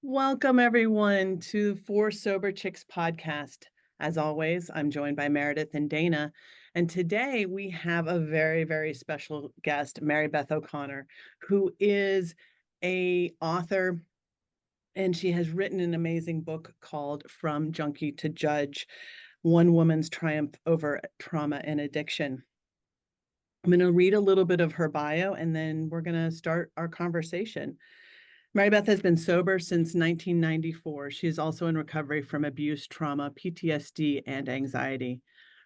Welcome, everyone, to For Sober Chicks podcast. As always, I'm joined by Meredith and Dana. And today we have a very, very special guest, Mary Beth O'Connor, who is an author, and she has written an amazing book called From Junkie to Judge, One Woman's Triumph Over Trauma and Addiction. I'm going to read a little bit of her bio, and then we're going to start our conversation. Mary Beth has been sober since 1994. She is also in recovery from abuse, trauma, PTSD, and anxiety.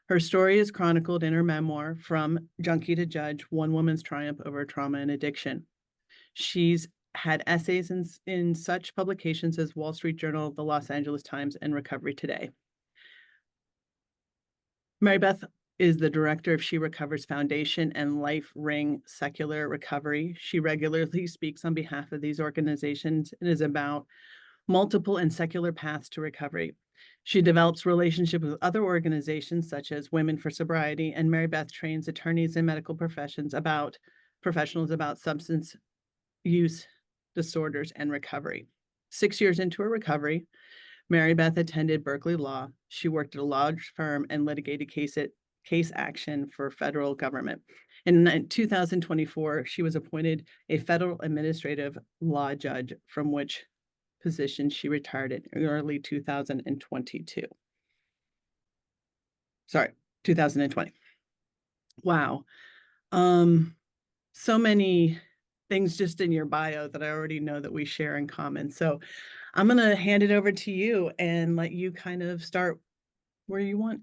Her story is chronicled in her memoir, From Junkie to Judge, One Woman's Triumph Over Trauma and Addiction. She's had essays in such publications as Wall Street Journal, the Los Angeles Times, and Recovery Today. Mary Beth is the director of She Recovers Foundation and LifeRing Secular Recovery. She regularly speaks on behalf of these organizations and is about multiple and secular paths to recovery. She develops relationships with other organizations such as Women for Sobriety, and Mary Beth trains attorneys and medical professionals about substance use disorders and recovery. 6 years into her recovery, Mary Beth attended Berkeley Law. She worked at a large firm and litigated case action for federal government. In 2024, she was appointed a federal administrative law judge, from which position she retired in early 2022. Sorry, 2020. Wow. So many things just in your bio that I already know that we share in common. So I'm going to hand it over to you and let you kind of start where you want.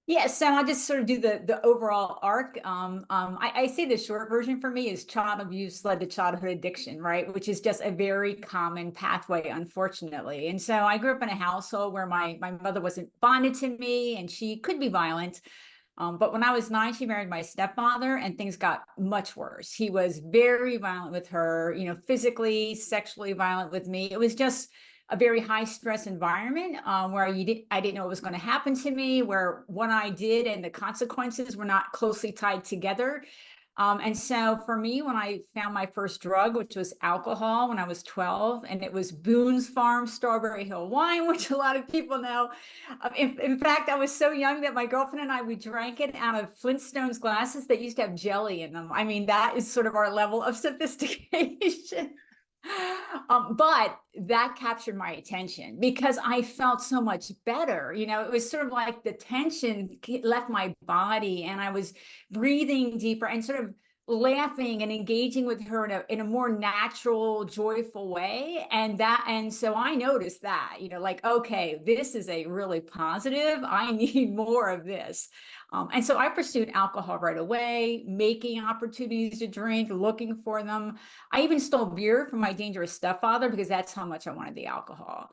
Yeah, so I'll just sort of do the overall arc. I say the short version for me is child abuse led to childhood addiction, right? Which is just a very common pathway, unfortunately. And so I grew up in a household where my mother wasn't bonded to me and she could be violent. But when I was 9, she married my stepfather and things got much worse. He was very violent with her, physically, sexually violent with me. It was just a very high stress environment where I didn't know what was going to happen to me, where what I did and the consequences were not closely tied together. And so for me, when I found my first drug, which was alcohol when I was 12, and it was Boone's Farm Strawberry Hill wine, which a lot of people know. In fact, I was so young that my girlfriend and I, we drank it out of Flintstones glasses that used to have jelly in them. I mean, that is sort of our level of sophistication. But that captured my attention because I felt so much better. It was sort of like the tension left my body and I was breathing deeper and sort of laughing and engaging with her in a more natural, joyful way. And so I noticed that, like, okay, this is a really positive. I need more of this. And so I pursued alcohol right away, making opportunities to drink, looking for them. I even stole beer from my dangerous stepfather because that's how much I wanted the alcohol.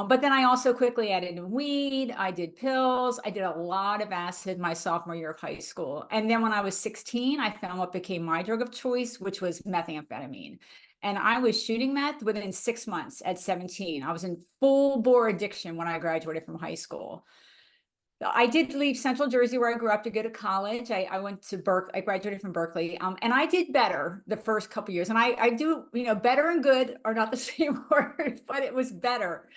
But then I also quickly added weed. I did pills. I did a lot of acid my sophomore year of high school. And then when I was 16, I found what became my drug of choice, which was methamphetamine. And I was shooting meth within 6 months at 17. I was in full bore addiction when I graduated from high school. I did leave Central Jersey where I grew up to go to college. I went to Berkeley. I graduated from Berkeley, and I did better the first couple years. And I do, better and good are not the same word, but it was better.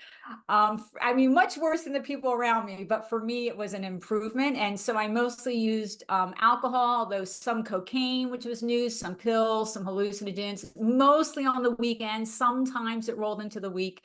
I mean, much worse than the people around me, but for me, it was an improvement. And so I mostly used alcohol, though some cocaine, which was new, some pills, some hallucinogens, mostly on the weekends. Sometimes it rolled into the week.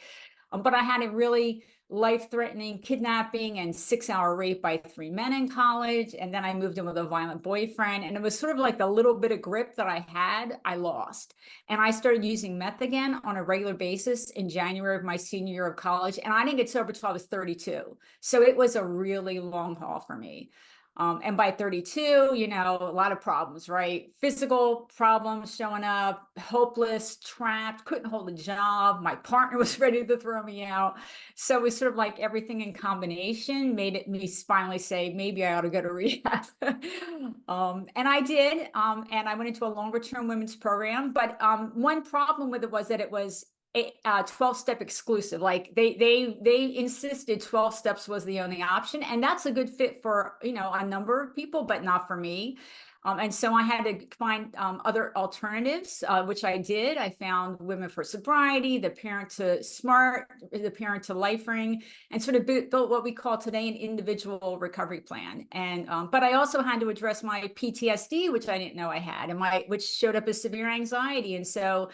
But I had a really life-threatening kidnapping and 6-hour rape by 3 men in college. And then I moved in with a violent boyfriend. And it was sort of like the little bit of grip that I had, I lost. And I started using meth again on a regular basis in January of my senior year of college. And I didn't get sober until I was 32. So it was a really long haul for me. And by 32, a lot of problems, right? Physical problems showing up, hopeless, trapped, couldn't hold a job. My partner was ready to throw me out. So it was sort of like everything in combination made me finally say, maybe I ought to go to rehab. And I did. And I went into a longer term women's program. But one problem with it was that it was 12-step exclusive. Like they insisted 12 steps was the only option. And that's a good fit for, a number of people, but not for me. And so I had to find other alternatives, which I did. I found Women for Sobriety, the Parent to Smart, the Parent to LifeRing, and sort of built what we call today an individual recovery plan. And but I also had to address my PTSD, which I didn't know I had, and which showed up as severe anxiety. And so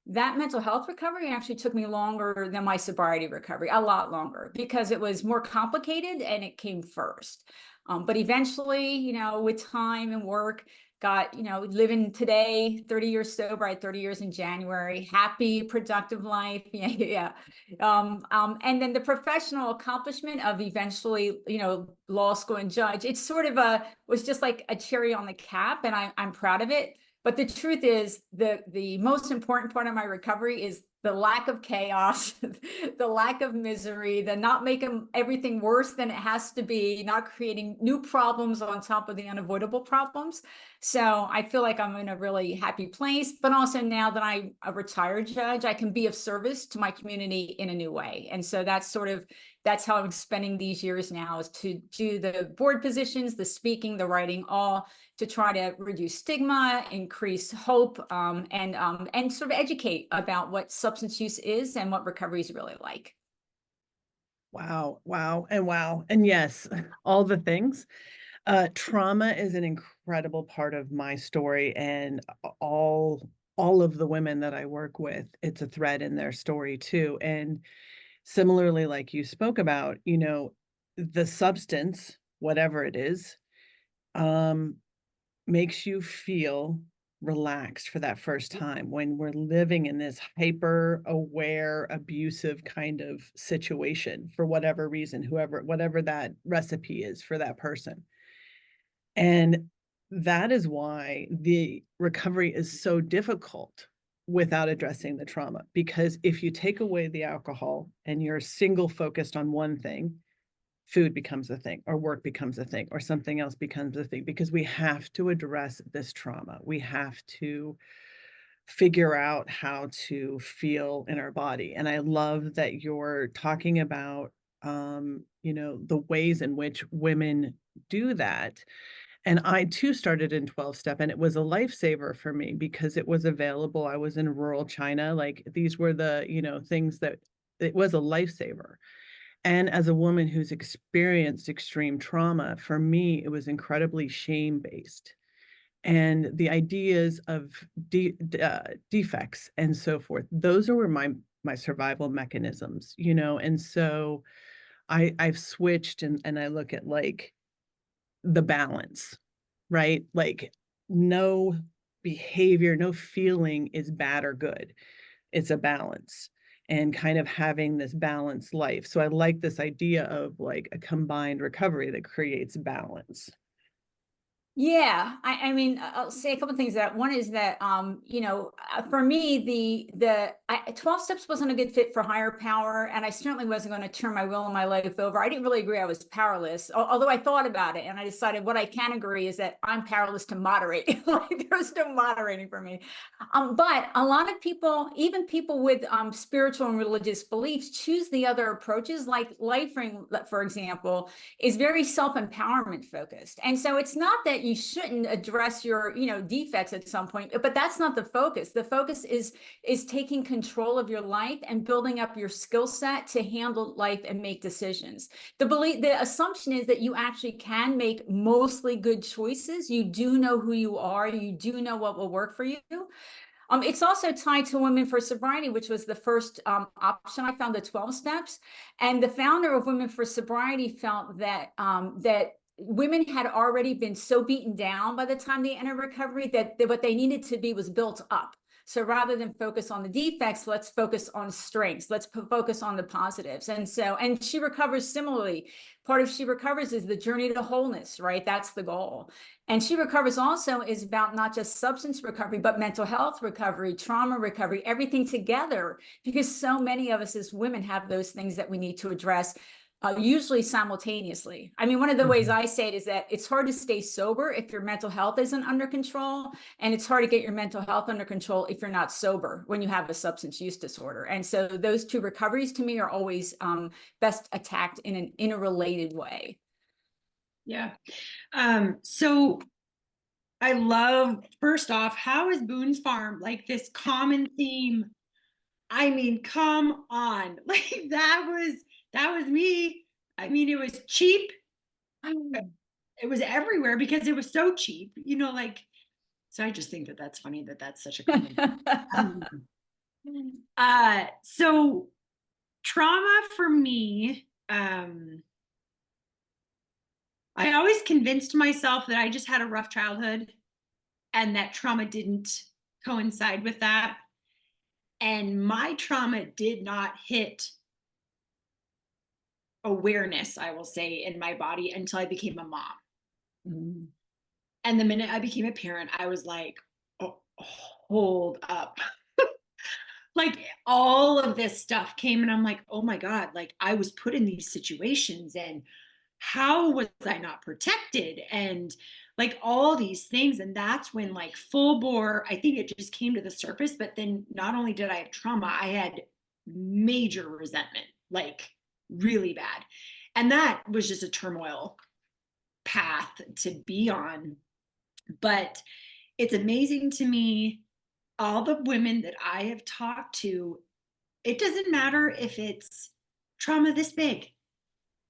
that mental health recovery actually took me longer than my sobriety recovery, a lot longer, because it was more complicated and it came first. But eventually, with time and work, got, living today, 30 years sober, I had 30 years in January, happy, productive life. Yeah. And then the professional accomplishment of eventually, law school and judge, it's sort of was just like a cherry on the cap, and I'm proud of it. But the truth is, the most important part of my recovery is the lack of chaos, the lack of misery, the not making everything worse than it has to be, not creating new problems on top of the unavoidable problems. So I feel like I'm in a really happy place, but also now that I'm a retired judge, I can be of service to my community in a new way. And so that's how I'm spending these years now, is to do the board positions, the speaking, the writing, all to try to reduce stigma, increase hope, and sort of educate about what substance use is and what recovery is really like. Wow, wow, and wow. And yes, all the things. Trauma is an incredible part of my story, and all of the women that I work with, it's a thread in their story too. And similarly, like you spoke about, the substance, whatever it is, um, makes you feel relaxed for that first time when we're living in this hyper aware, abusive kind of situation for whatever reason, whatever that recipe is for that person. And that is why the recovery is so difficult without addressing the trauma. Because if you take away the alcohol and you're single focused on one thing, food becomes a thing, or work becomes a thing, or something else becomes a thing, because we have to address this trauma. We have to figure out how to feel in our body. And I love that you're talking about, the ways in which women do that. And I too started in 12 step, and it was a lifesaver for me because it was available. I was in rural China. Like, these were the, things that it was a lifesaver. And as a woman who's experienced extreme trauma, for me, it was incredibly shame-based. And the ideas of defects and so forth, those are where my survival mechanisms, and so I've switched, and I look at, like, the balance, right? Like, no behavior, no feeling is bad or good. It's a balance, and kind of having this balanced life. So I like this idea of, like, a combined recovery that creates balance. Yeah, I mean, I'll say a couple of things. That one is that, for me, the 12 steps wasn't a good fit for higher power, and I certainly wasn't going to turn my will and my life over. I didn't really agree I was powerless, although I thought about it, and I decided what I can agree is that I'm powerless to moderate. Like, there's no moderating for me. But a lot of people, even people with spiritual and religious beliefs, choose the other approaches. Like LifeRing, for example, is very self-empowerment focused, and so it's not that you shouldn't address your defects at some point, but that's not the focus. The focus is taking control of your life and building up your skill set to handle life and make decisions. The assumption is that you actually can make mostly good choices. You do know who you are, you do know what will work for you. It's also tied to Women for Sobriety, which was the first option. I found the 12 steps, and the founder of Women for Sobriety felt that women had already been so beaten down by the time they entered recovery that what they needed to be was built up. So rather than focus on the defects, let's focus on strengths. Let's focus on the positives. And She Recovers similarly. Part of She Recovers is the journey to wholeness, right? That's the goal. And She Recovers also is about not just substance recovery, but mental health recovery, trauma recovery, everything together, because so many of us as women have those things that we need to address, usually simultaneously. I mean, one of the ways I say it is that it's hard to stay sober if your mental health isn't under control, and it's hard to get your mental health under control if you're not sober when you have a substance use disorder. And so those two recoveries to me are always best attacked in an interrelated way. Yeah. So I love, first off, how is Boone's Farm like this common theme? I mean, come on. Like that was me. I mean, it was cheap. It was everywhere because it was so cheap, like, so I just think that that's funny that that's such a common. So trauma for me, I always convinced myself that I just had a rough childhood and that trauma didn't coincide with that. And my trauma did not hit awareness, I will say, in my body until I became a mom. Mm. And the minute I became a parent, I was like, oh, hold up. Like all of this stuff came and I'm like, oh my God, like I was put in these situations and how was I not protected? And like all these things. And that's when like full bore, I think it just came to the surface. But then not only did I have trauma, I had major resentment, like really bad. And that was just a turmoil path to be on. But it's amazing to me, all the women that I have talked to, it doesn't matter if it's trauma this big,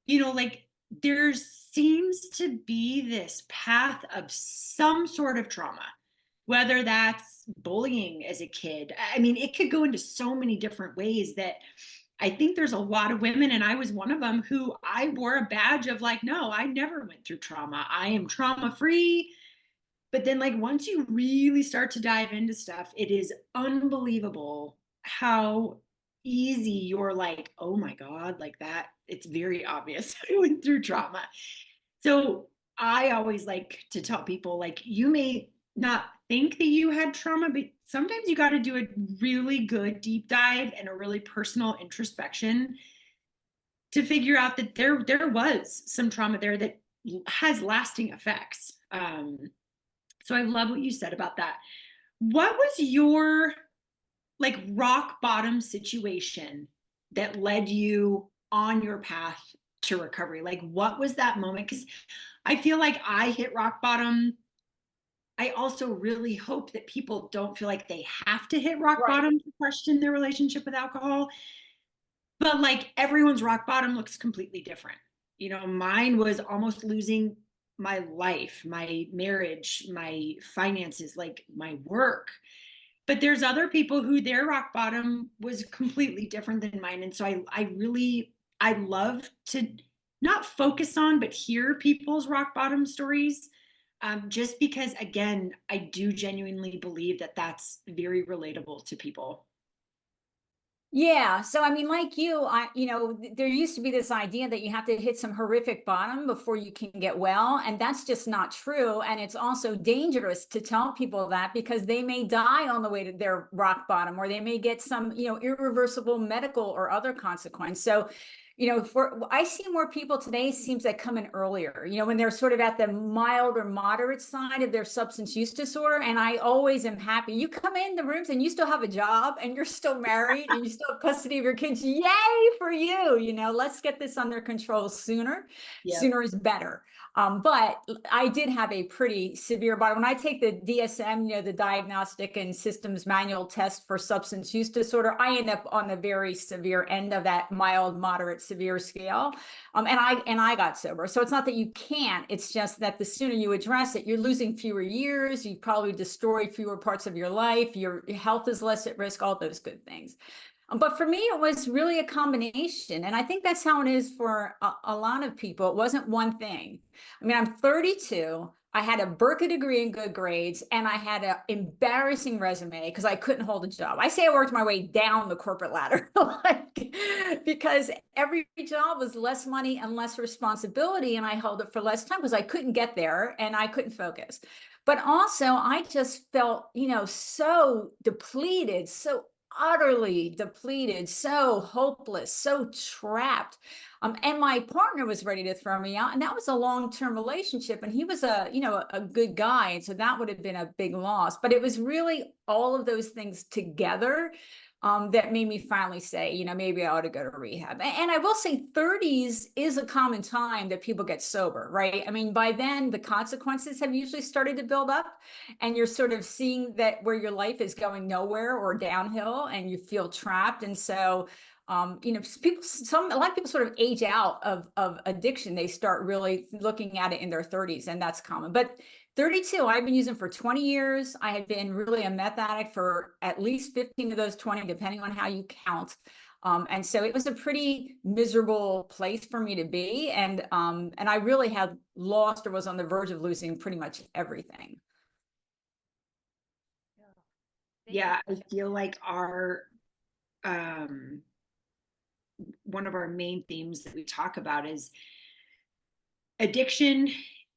like there seems to be this path of some sort of trauma, whether that's bullying as a kid. I mean, it could go into so many different ways that I think there's a lot of women, and I was one of them, who I wore a badge of like, no, I never went through trauma. I am trauma free. But then, like, once you really start to dive into stuff, it is unbelievable how easy you're like, oh my God, like that. It's very obvious I went through trauma. So I always like to tell people, like, you may not think that you had trauma, but sometimes you got to do a really good deep dive and a really personal introspection to figure out that there was some trauma there that has lasting effects. So I love what you said about that. What was your like rock bottom situation that led you on your path to recovery? Like, what was that moment? Because I feel like I hit rock bottom. I also really hope that people don't feel like they have to hit rock Right. bottom to question their relationship with alcohol. But like everyone's rock bottom looks completely different. Mine was almost losing my life, my marriage, my finances, like my work. But there's other people who their rock bottom was completely different than mine. And so I love to not focus on, but hear people's rock bottom stories. Just because, again, I do genuinely believe that that's very relatable to people. Yeah. So, I mean, like you, there used to be this idea that you have to hit some horrific bottom before you can get well. And that's just not true. And it's also dangerous to tell people that because they may die on the way to their rock bottom, or they may get some, irreversible medical or other consequence. So, I see more people today seems like come in earlier, when they're sort of at the mild or moderate side of their substance use disorder. And I always am happy. You come in the rooms and you still have a job and you're still married and you still have custody of your kids. Yay for you. Let's get this under control sooner. Yep. Sooner is better. But I did have a pretty severe bottom. When I take the DSM, the Diagnostic and Systems Manual Test for Substance Use Disorder, I end up on the very severe end of that mild, moderate, severe scale. And I got sober. So it's not that you can't, it's just that the sooner you address it, you're losing fewer years, you probably destroy fewer parts of your life, your health is less at risk, all those good things. But for me, it was really a combination. And I think that's how it is for a lot of people. It wasn't one thing. I mean, I'm 32. I had a Berkeley degree in good grades, and I had an embarrassing resume because I couldn't hold a job. I say I worked my way down the corporate ladder, because every job was less money and less responsibility, and I held it for less time because I couldn't get there and I couldn't focus. But also, I just felt, so depleted, so utterly depleted, so hopeless, so trapped. And my partner was ready to throw me out, and that was a long-term relationship, and he was a good guy, and so that would have been a big loss. But it was really all of those things together that made me finally say, you know, maybe I ought to go to rehab. And I will say 30s is a common time that people get sober, right? I mean, by then the consequences have usually started to build up, and you're sort of seeing that where your life is going nowhere or downhill, and you feel trapped. And so you know, a lot of people sort of age out of addiction. They start really looking at it in their 30s, and that's common. But 32, I've been using for 20 years. I have been really a meth addict for at least 15 of those 20, depending on how you count. And so it was a pretty miserable place for me to be. And I really had lost or was on the verge of losing pretty much everything. Yeah, I feel like our one of our main themes that we talk about is addiction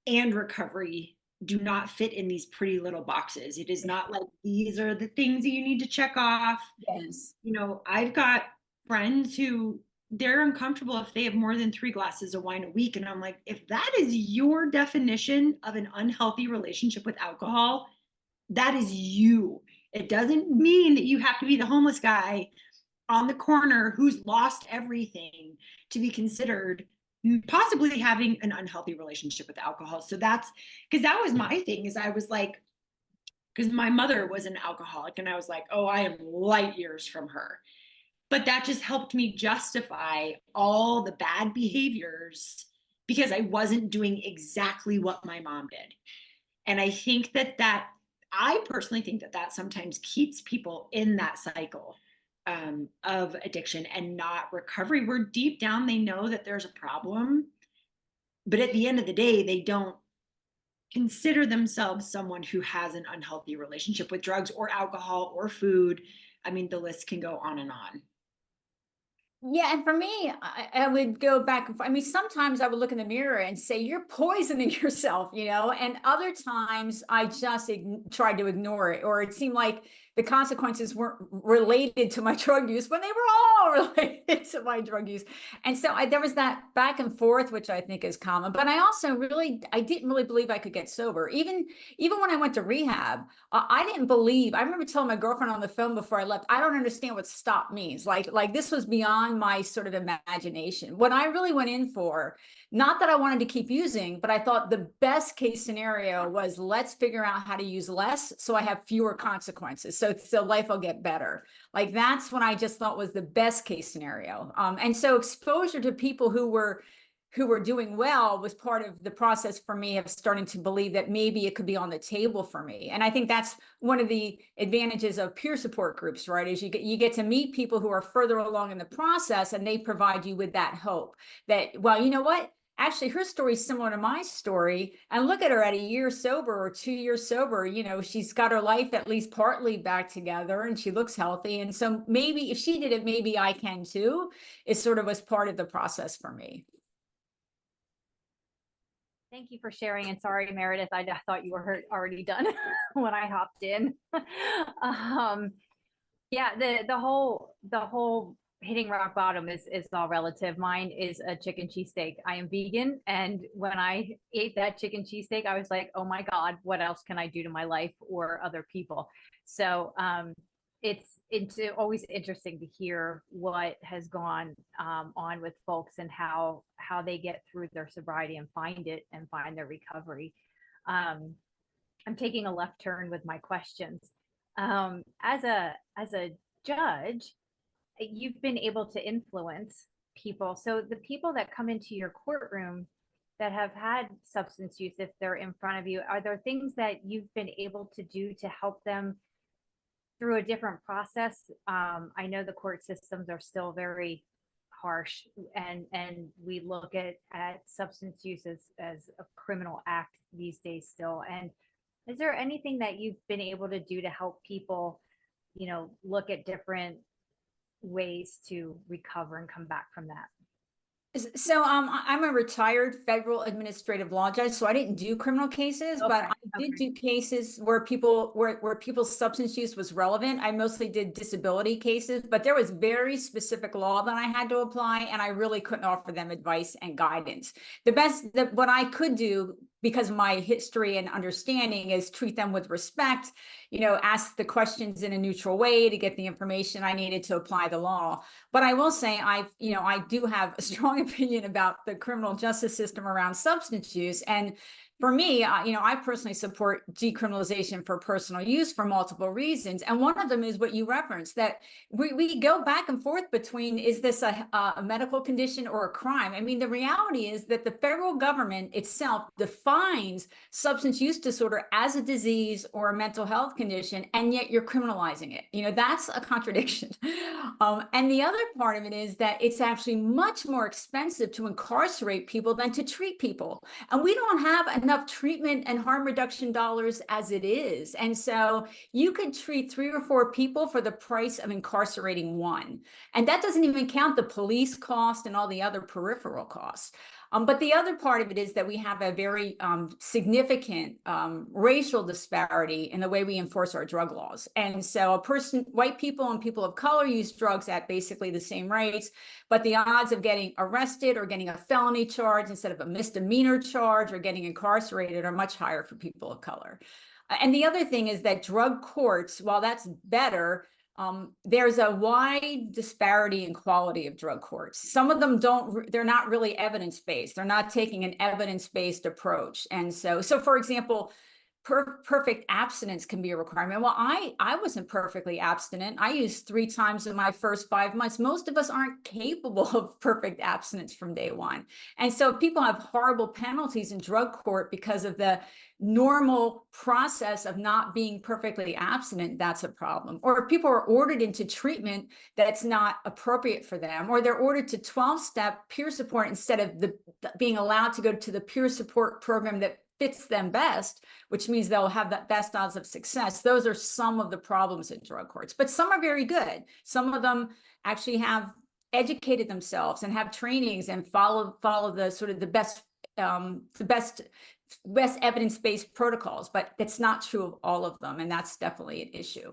and recovery do not fit in these pretty little boxes. It is not like these are the things that you need to check off. Yes. You know, I've got friends who they're uncomfortable if they have more than 3 glasses of wine a week. And I'm like, if that is your definition of an unhealthy relationship with alcohol, that is you. It doesn't mean that you have to be the homeless guy on the corner who's lost everything to be considered possibly having an unhealthy relationship with alcohol. So that's because that was my thing, is I was like, because my mother was an alcoholic and I was like, oh, I am light years from her. But that just helped me justify all the bad behaviors because I wasn't doing exactly what my mom did. And I think I personally think that sometimes keeps people in that cycle of addiction and not recovery, where deep down they know that there's a problem, but at the end of the day, they don't consider themselves someone who has an unhealthy relationship with drugs or alcohol or food. I mean, the list can go on and on. Yeah, and for me, I would go back and forth. I mean, sometimes I would look in the mirror and say, "You're poisoning yourself," you know. And other times, I just tried to ignore it, or it seemed like the consequences weren't related to my drug use when they were all related to my drug use. And so there was that back and forth, which I think is common. But I also I didn't really believe I could get sober, even when I went to rehab. I didn't believe. I remember telling my girlfriend on the phone before I left, I don't understand what stop means. Like this was beyond my sort of imagination. What I really went in for, not that I wanted to keep using, but I thought the best case scenario was, let's figure out how to use less so I have fewer consequences. So life will get better. Like that's what I just thought was the best case scenario. And so exposure to people who were doing well was part of the process for me of starting to believe that maybe it could be on the table for me. And I think that's one of the advantages of peer support groups, right? Is you get to meet people who are further along in the process, and they provide you with that hope that, well, you know what? Actually, her story is similar to my story. And look at her at a year sober or 2 years sober. You know, she's got her life at least partly back together and she looks healthy. And so maybe if she did it, maybe I can too. It sort of was part of the process for me. Thank you for sharing. And sorry, Meredith, I thought you were already done when I hopped in. Yeah, the whole hitting rock bottom is all relative. Mine is a chicken cheesesteak. I am vegan, and when I ate that chicken cheesesteak, I was like, oh my God, what else can I do to my life or other people? So it's always interesting to hear what has gone on with folks and how they get through their sobriety and find their recovery. I'm taking a left turn with my questions. As a judge, you've been able to influence people. So the people that come into your courtroom that have had substance use, if they're in front of you, are there things that you've been able to do to help them through a different process? I know the court systems are still very harsh, and we look at substance use as a criminal act these days still. And is there anything that you've been able to do to help people, look at different ways to recover and come back from that? So I'm a retired federal administrative law judge, so I didn't do criminal cases, but I did do cases where people's substance use was relevant. I mostly did disability cases, but there was very specific law that I had to apply, and I really couldn't offer them advice and guidance. What I could do because of my history and understanding, is treat them with respect, you know, ask the questions in a neutral way to get the information I needed to apply the law. But I will say, you know, I do have a strong opinion about the criminal justice system around substance use. And for me, you know, I personally support decriminalization for personal use for multiple reasons. And one of them is what you referenced, that we go back and forth between, is this a medical condition or a crime? I mean, the reality is that the federal government itself defines substance use disorder as a disease or a mental health condition, and yet you're criminalizing it. You know, that's a contradiction. And the other part of it is that it's actually much more expensive to incarcerate people than to treat people. And we don't have enough treatment and harm reduction dollars as it is. And so you could treat 3 or 4 people for the price of incarcerating one. And that doesn't even count the police cost and all the other peripheral costs. But the other part of it is that we have a very significant racial disparity in the way we enforce our drug laws. And so white people and people of color use drugs at basically the same rates, but the odds of getting arrested or getting a felony charge instead of a misdemeanor charge or getting incarcerated are much higher for people of color. And the other thing is that drug courts, while that's better, there's a wide disparity in quality of drug courts. Some of them they're not really evidence-based. They're not taking an evidence-based approach. And so for example, perfect abstinence can be a requirement. Well, I wasn't perfectly abstinent. I used 3 times in my first 5 months. Most of us aren't capable of perfect abstinence from day one. And so if people have horrible penalties in drug court because of the normal process of not being perfectly abstinent, that's a problem. Or if people are ordered into treatment that's not appropriate for them, or they're ordered to 12-step peer support instead of being allowed to go to the peer support program that fits them best, which means they'll have the best odds of success. Those are some of the problems in drug courts, but some are very good. Some of them actually have educated themselves and have trainings and follow the sort of the best evidence-based protocols, but it's not true of all of them. And that's definitely an issue.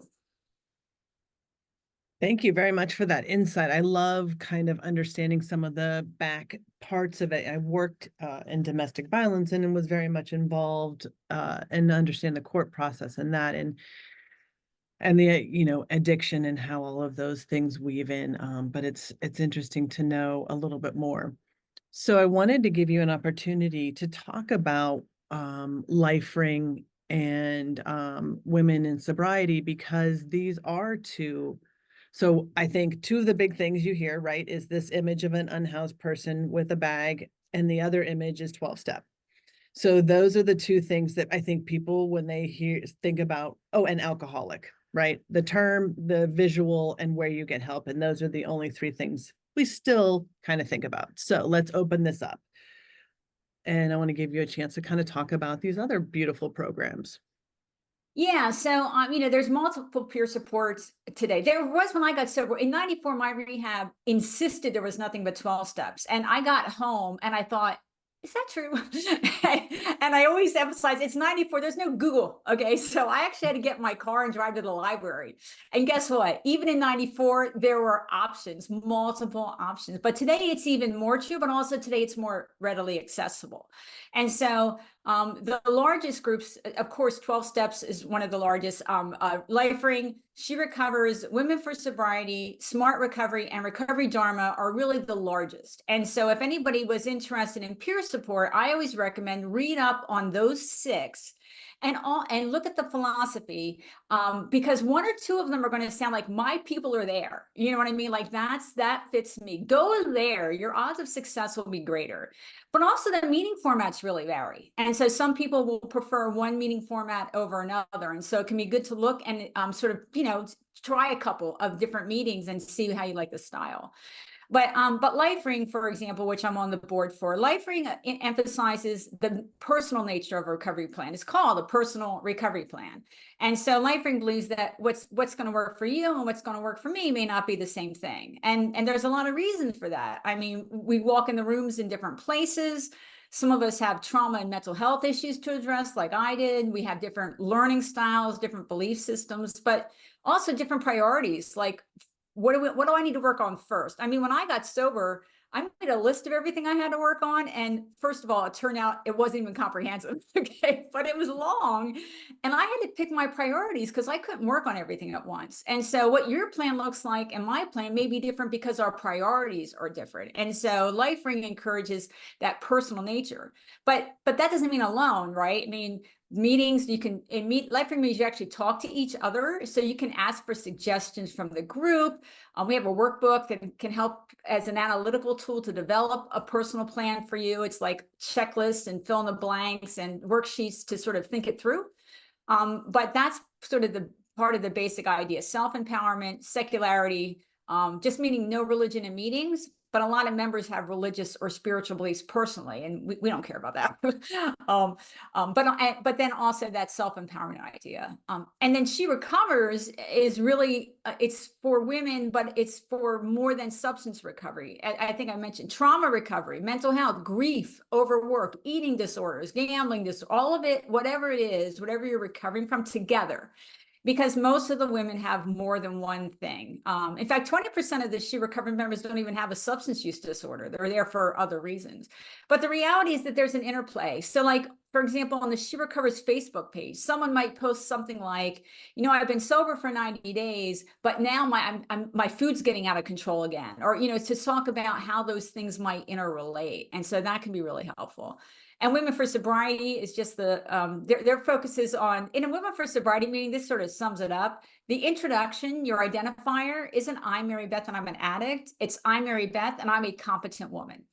Thank you very much for that insight. I love kind of understanding some of the back parts of it. I worked in domestic violence and was very much involved and understand the court process and that, and the, you know, addiction and how all of those things weave in. But it's interesting to know a little bit more. So I wanted to give you an opportunity to talk about LifeRing and women in sobriety, because these are two. So I think 2 of the big things you hear, right, is this image of an unhoused person with a bag, and the other image is 12-step. So those are the 2 things that I think people, when they think about, oh, an alcoholic, right? The term, the visual, and where you get help. And those are the only 3 things we still kind of think about. So let's open this up. And I want to give you a chance to kind of talk about these other beautiful programs. Yeah, so you know, there's multiple peer supports today. There was when I got sober in '94. My rehab insisted there was nothing but 12 steps, and I got home and I thought, is that true? And I always emphasize it's '94. There's no Google. Okay, so I actually had to get in my car and drive to the library. And guess what? Even in '94, there were options, multiple options. But today it's even more true. But also today it's more readily accessible. And so the largest groups, of course, 12 Steps is one of the largest. LifeRing, She Recovers, Women for Sobriety, Smart Recovery, and Recovery Dharma are really the largest. And so if anybody was interested in peer support, I always recommend read up on those 6 and look at the philosophy, because 1 or 2 of them are going to sound like my people are there. You know what I mean? Like that fits me. Go there. Your odds of success will be greater. But also the meeting formats really vary. And so some people will prefer one meeting format over another. And so it can be good to look and sort of, you know, try a couple of different meetings and see how you like the style. But LifeRing, for example, which I'm on the board for, LifeRing emphasizes the personal nature of a recovery plan. It's called a personal recovery plan. And so LifeRing believes that what's going to work for you and what's going to work for me may not be the same thing. And there's a lot of reasons for that. I mean, we walk in the rooms in different places. Some of us have trauma and mental health issues to address, like I did. We have different learning styles, different belief systems, but also different priorities, like what do I need to work on first? I mean, when I got sober, I made a list of everything I had to work on. And first of all, it turned out it wasn't even comprehensive. Okay. But it was long. And I had to pick my priorities because I couldn't work on everything at once. And so what your plan looks like and my plan may be different because our priorities are different. And so LifeRing encourages that personal nature. But that doesn't mean alone, right? I mean, meetings, you can LifeRing means you actually talk to each other. So you can ask for suggestions from the group. We have a workbook that can help as an analytical tool to develop a personal plan for you. It's like checklists and fill in the blanks and worksheets to sort of think it through. But that's sort of the part of the basic idea: self-empowerment, secularity, just meaning no religion in meetings. But a lot of members have religious or spiritual beliefs personally, and we don't care about that. But then also that self-empowerment idea. And then She Recovers is really, it's for women, but it's for more than substance recovery. I think I mentioned trauma recovery, mental health, grief, overwork, eating disorders, gambling disorders, all of it, whatever it is, whatever you're recovering from, together. Because most of the women have more than one thing. In fact, 20% of the She Recovered members don't even have a substance use disorder. They're there for other reasons. But the reality is that there's an interplay. So like, for example, on the She Recovers Facebook page, someone might post something like, I've been sober for 90 days, but now my food's getting out of control again. Or, to talk about how those things might interrelate. And so that can be really helpful. And Women for Sobriety is just their focus is on, in a Women for Sobriety meeting, this sort of sums it up. The introduction, your identifier, isn't I'm Mary Beth and I'm an addict. It's I'm Mary Beth and I'm a competent woman.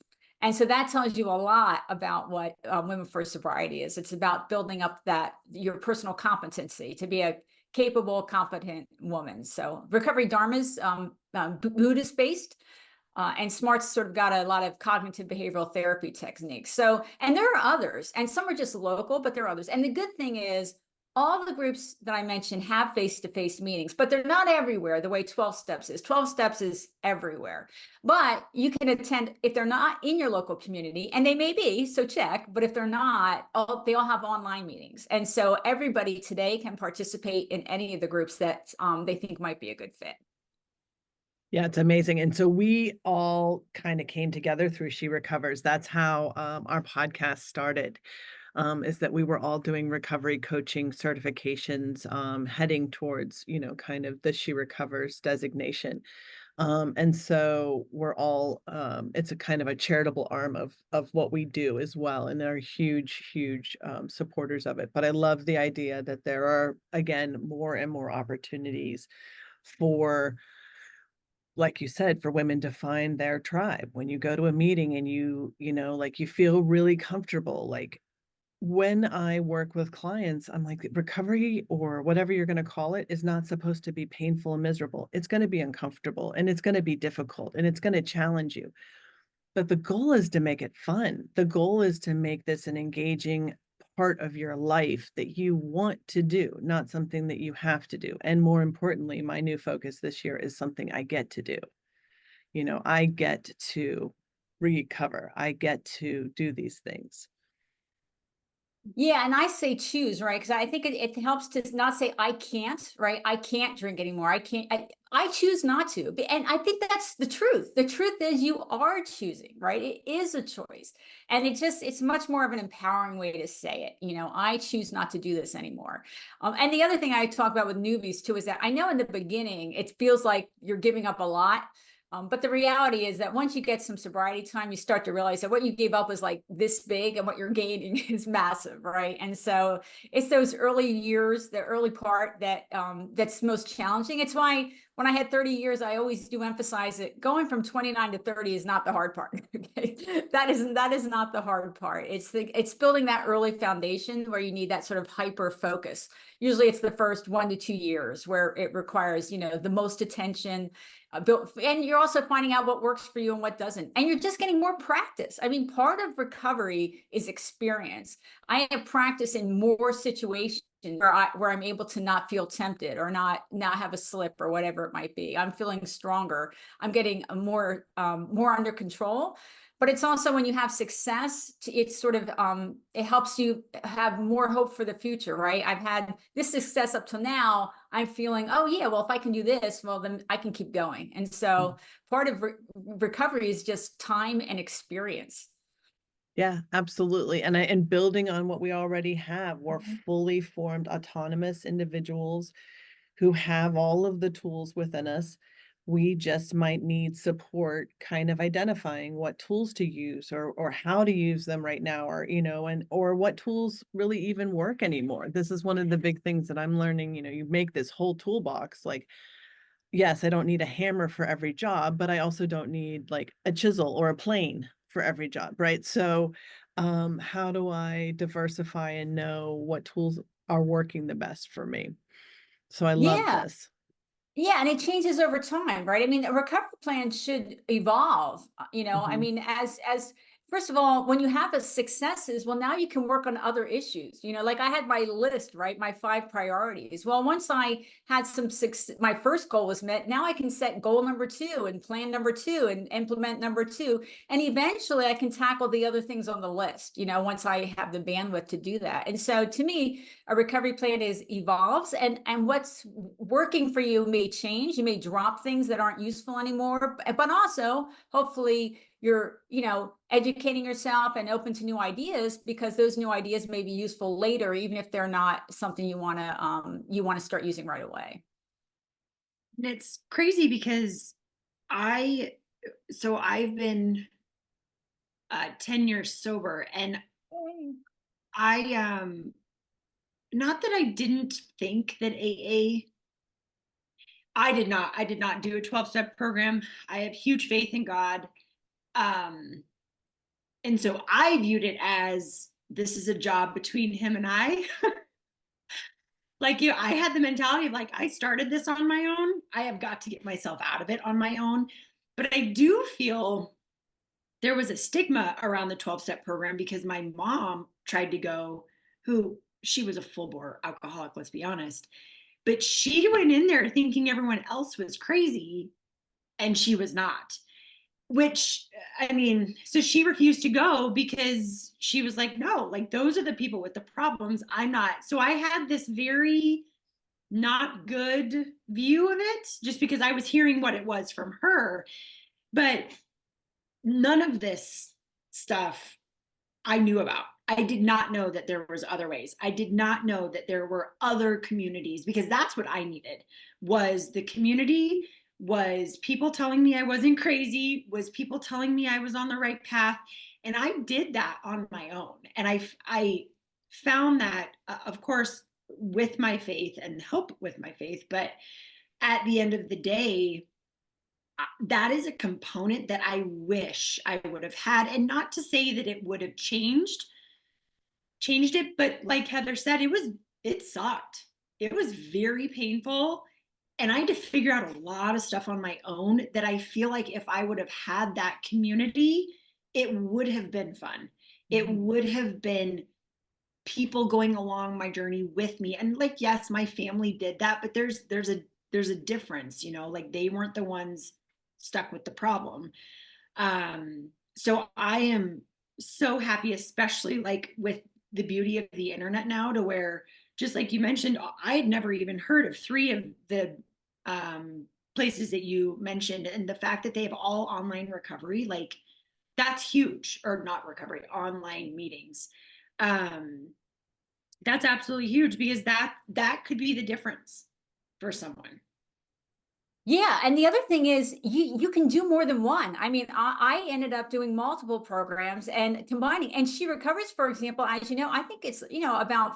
And so that tells you a lot about what Women for Sobriety is. It's about building up your personal competency to be a capable, competent woman. So Recovery Dharma's Buddhist based. And SMART's sort of got a lot of cognitive behavioral therapy techniques. So, and there are others, and some are just local, but there are others. And the good thing is all the groups that I mentioned have face-to-face meetings, but they're not everywhere the way 12 Steps is. 12 Steps is everywhere. But you can attend if they're not in your local community, and they may be, so check, but if they're not, they all have online meetings. And so everybody today can participate in any of the groups that they think might be a good fit. Yeah, it's amazing. And so we all kind of came together through She Recovers. That's how our podcast started, is that we were all doing recovery coaching certifications, heading towards, kind of the She Recovers designation. And so we're all, it's a kind of a charitable arm of what we do as well. And they're huge, huge supporters of it. But I love the idea that there are, again, more and more opportunities for, like you said, for women to find their tribe. When you go to a meeting and you feel really comfortable, like when I work with clients, I'm like, recovery or whatever you're going to call it is not supposed to be painful and miserable. It's going to be uncomfortable and it's going to be difficult and it's going to challenge you. But the goal is to make it fun. The goal is to make this an engaging part of your life that you want to do, not something that you have to do. And more importantly, my new focus this year is something I get to do. I get to recover. I get to do these things. Yeah, and I say choose, right? Because I think it helps to not say I can't, right? I can't drink anymore. I choose not to. And I think that's the truth. The truth is you are choosing, right? It is a choice. And it's much more of an empowering way to say it. I choose not to do this anymore. And the other thing I talk about with newbies too is that I know in the beginning, it feels like you're giving up a lot. But the reality is that once you get some sobriety time, you start to realize that what you gave up is like this big and what you're gaining is massive, right? And so it's those early years, the early part that's most challenging. It's why when I had 30 years, I always do emphasize it. Going from 29 to 30 is not the hard part. Okay? That is not the hard part. It's building that early foundation where you need that sort of hyper focus. Usually it's the first 1 to 2 years where it requires, the most attention. And you're also finding out what works for you and what doesn't. And you're just getting more practice. I mean, part of recovery is experience. I have practice in more situations where I'm able to not feel tempted or not have a slip or whatever it might be. I'm feeling stronger. I'm getting more under control. But it's also when you have success, it's sort of it helps you have more hope for the future, right? I've had this success up till now. I'm feeling, oh yeah, well, if I can do this, well, then I can keep going. And so part of recovery is just time and experience. Yeah, absolutely. And building on what we already have, we're fully formed autonomous individuals who have all of the tools within us. We just might need support kind of identifying what tools to use or how to use them right now, or or what tools really even work anymore. This is one of the big things that I'm learning. You make this whole toolbox. Like, yes, I don't need a hammer for every job, but I also don't need like a chisel or a plane for every job, right? So how do I diversify and know what tools are working the best for me? So I love Yeah. this. Yeah, and it changes over time, right? I mean, a recovery plan should evolve, I mean, as first of all, when you have a successes, well, now you can work on other issues. Like I had my list, right? My 5 priorities. Well, once I had some success, my first goal was met. Now I can set goal number 2 and plan number 2 and implement number 2. And eventually I can tackle the other things on the list, once I have the bandwidth to do that. And so to me, a recovery plan evolves, and what's working for you may change. You may drop things that aren't useful anymore, but also hopefully you're educating yourself and open to new ideas, because those new ideas may be useful later, even if they're not something you want to start using right away. And it's crazy because I've been 10 years sober, and I not that I didn't think that AA, I did not do a 12-step program. I have huge faith in God. And so I viewed it as, this is a job between him and I. Like, I had the mentality of like, I started this on my own. I have got to get myself out of it on my own. But I do feel there was a stigma around the 12-step program because my mom tried to go, she was a full-bore alcoholic, let's be honest. But she went in there thinking everyone else was crazy, and she was not. Which, I mean, so she refused to go because she was like, no, like those are the people with the problems. I'm not. So I had this very not good view of it just because I was hearing what it was from her. But none of this stuff I knew about. I did not know that there was other ways. I did not know that there were other communities, because that's what I needed, was the community, was people telling me I wasn't crazy, was people telling me I was on the right path. And I did that on my own. And I found that, of course, with my faith and help with my faith. But at the end of the day, that is a component that I wish I would have had. And not to say that it would have changed it, but like Heather said, it sucked. It was very painful. And I had to figure out a lot of stuff on my own that I feel like if I would have had that community, it would have been fun. It would have been people going along my journey with me. And like, yes, my family did that, but there's a difference, like they weren't the ones stuck with the problem. So I am so happy, especially like with the beauty of the internet now, to where, just like you mentioned, I had never even heard of 3 of the places that you mentioned, and the fact that they have all online recovery, like that's huge. Or not recovery, online meetings. That's absolutely huge, because that could be the difference for someone. Yeah, and the other thing is you can do more than one. I mean, I ended up doing multiple programs and combining. And She Recovers, for example, as you know, I think it's about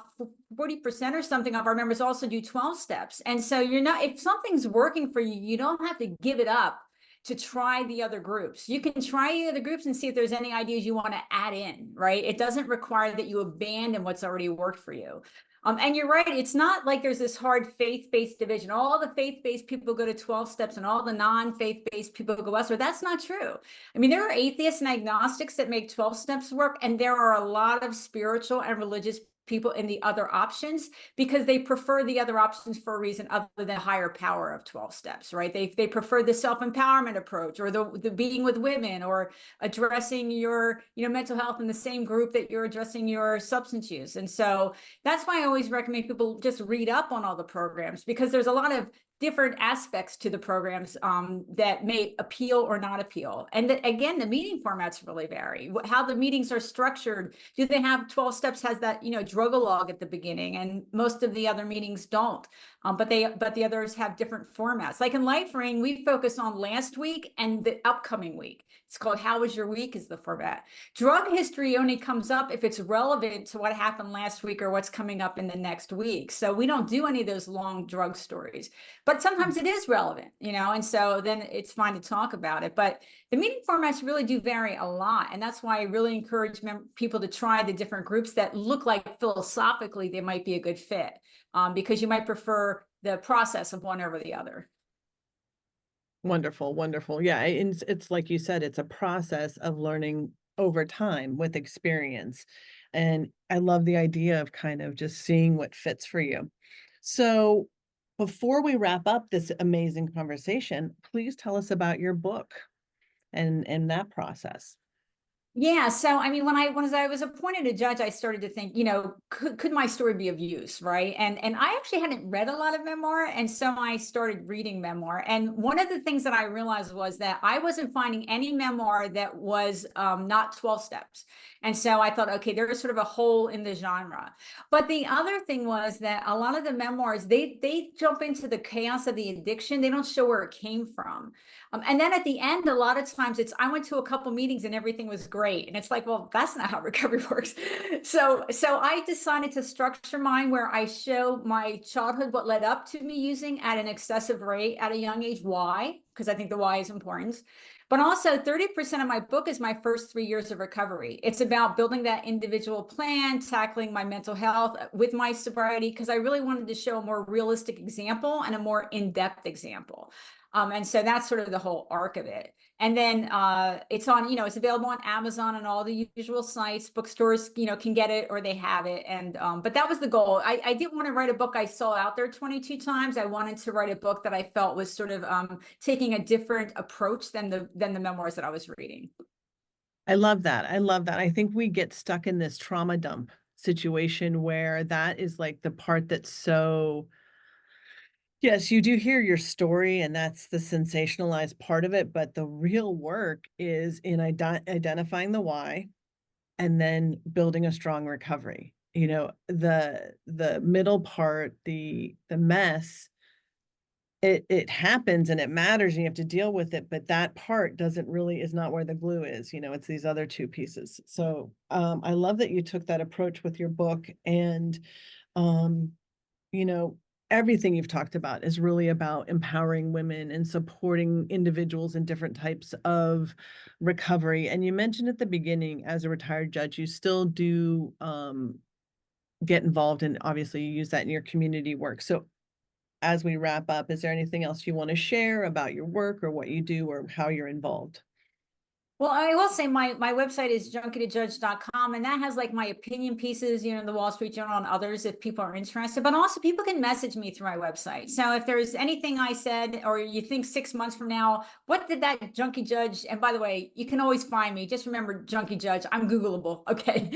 40% or something of our members also do 12 steps. And so if something's working for you, you don't have to give it up to try the other groups. You can try the other groups and see if there's any ideas you want to add in, right? It doesn't require that you abandon what's already worked for you. And you're right, it's not like there's this hard faith-based division. All the faith-based people go to 12 steps and all the non-faith-based people go elsewhere. That's not true. I mean, there are atheists and agnostics that make 12 steps work, and there are a lot of spiritual and religious people in the other options because they prefer the other options for a reason other than the higher power of 12 steps, right? They prefer the self-empowerment approach, or the being with women, or addressing your, mental health in the same group that you're addressing your substance use. And so that's why I always recommend people just read up on all the programs, because there's a lot of different aspects to the programs that may appeal or not appeal. And again, the meeting formats really vary. How the meetings are structured. Do they have 12 steps has that, drug-a-log at the beginning, and most of the other meetings don't. But the others have different formats. Like in LifeRing, we focus on last week and the upcoming week. It's called How Was Your Week is the format. Drug history only comes up if it's relevant to what happened last week or what's coming up in the next week. So we don't do any of those long drug stories, but sometimes it is relevant, and so then it's fine to talk about it. But the meeting formats really do vary a lot. And that's why I really encourage people to try the different groups that look like philosophically they might be a good fit, because you might prefer the process of one over the other. Wonderful, wonderful. Yeah, it's like you said, it's a process of learning over time with experience. And I love the idea of kind of just seeing what fits for you. So before we wrap up this amazing conversation, please tell us about your book and that process. Yeah. So, I mean, when I was appointed a judge, I started to think, could my story be of use, right? And I actually hadn't read a lot of memoir, and so I started reading memoir. And one of the things that I realized was that I wasn't finding any memoir that was not 12 steps. And so I thought, okay, there's sort of a hole in the genre. But the other thing was that a lot of the memoirs, they jump into the chaos of the addiction. They don't show where it came from. And then at the end, a lot of times I went to a couple meetings and everything was great. And it's like, well, that's not how recovery works. So I decided to structure mine where I show my childhood, what led up to me using at an excessive rate at a young age, why, because I think the why is important. But also 30% of my book is my first 3 years of recovery. It's about building that individual plan, tackling my mental health with my sobriety, because I really wanted to show a more realistic example and a more in-depth example. And so that's sort of the whole arc of it. And then it's on, it's available on Amazon and all the usual sites. Bookstores, can get it or they have it. And but that was the goal. I didn't want to write a book I saw out there 22 times. I wanted to write a book that I felt was sort of taking a different approach than the memoirs that I was reading. I love that. I love that. I think we get stuck in this trauma dump situation where that is like the part that's so. Yes, you do hear your story, and that's the sensationalized part of it, but the real work is in identifying the why and then building a strong recovery. The middle part, the mess, it happens and it matters and you have to deal with it, but that part is not where the glue is. It's these other two pieces. So I love that you took that approach with your book, and you know, everything you've talked about is really about empowering women and supporting individuals in different types of recovery. And you mentioned at the beginning, as a retired judge, you still do get involved, and obviously you use that in your community work. So as we wrap up, is there anything else you want to share about your work or what you do or how you're involved? Well, I will say my website is junkietoJudge.com, and that has like my opinion pieces, the Wall Street Journal and others if people are interested, but also people can message me through my website. So if there's anything I said, or you think 6 months from now, what did that junkie judge, and by the way, you can always find me, just remember junkie judge, I'm Googleable, okay?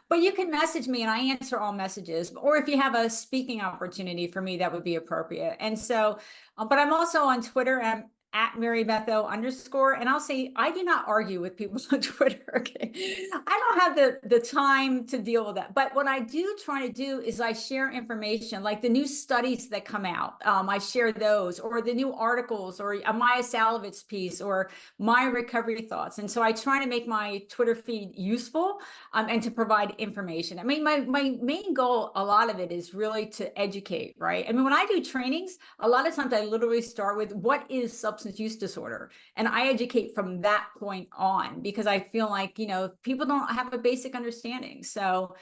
But you can message me and I answer all messages, or if you have a speaking opportunity for me, that would be appropriate. And so, but I'm also on Twitter, and at Mary Beth O _, and I'll say I do not argue with people on Twitter. Okay, I don't have the time to deal with that. But what I do try to do is I share information, like the new studies that come out. I share those, or the new articles, or a Maya Salovitz piece, or my recovery thoughts. And so I try to make my Twitter feed useful and to provide information. I mean, my main goal, a lot of it is really to educate, right? I mean, when I do trainings, a lot of times I literally start with what is substance use disorder, and I educate from that point on, because I feel like people don't have a basic understanding. So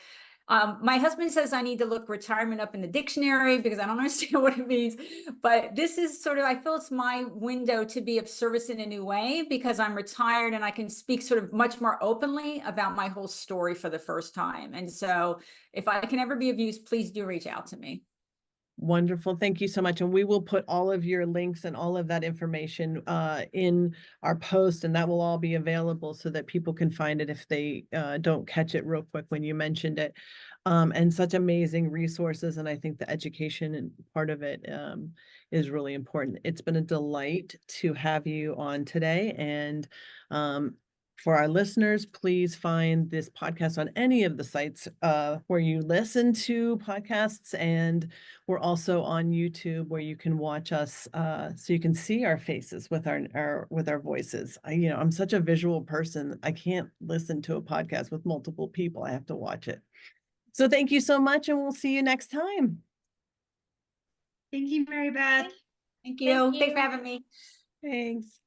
My husband says I need to look retirement up in the dictionary because I don't understand what it means. But this is sort of, I feel it's my window to be of service in a new way because I'm retired and I can speak sort of much more openly about my whole story for the first time. And so if I can ever be of use, please do reach out to me. Wonderful. Thank you so much. And we will put all of your links and all of that information in our post, and that will all be available so that people can find it if they don't catch it real quick when you mentioned it. And such amazing resources. And I think the education and part of it is really important. It's been a delight to have you on today. And for our listeners, please find this podcast on any of the sites where you listen to podcasts, and we're also on YouTube where you can watch us so you can see our faces with our voices. I'm such a visual person. I can't listen to a podcast with multiple people. I have to watch it. So thank you so much, and we'll see you next time. Thank you, Mary Beth. Thank you. Thank Thanks for you. having me. Thanks.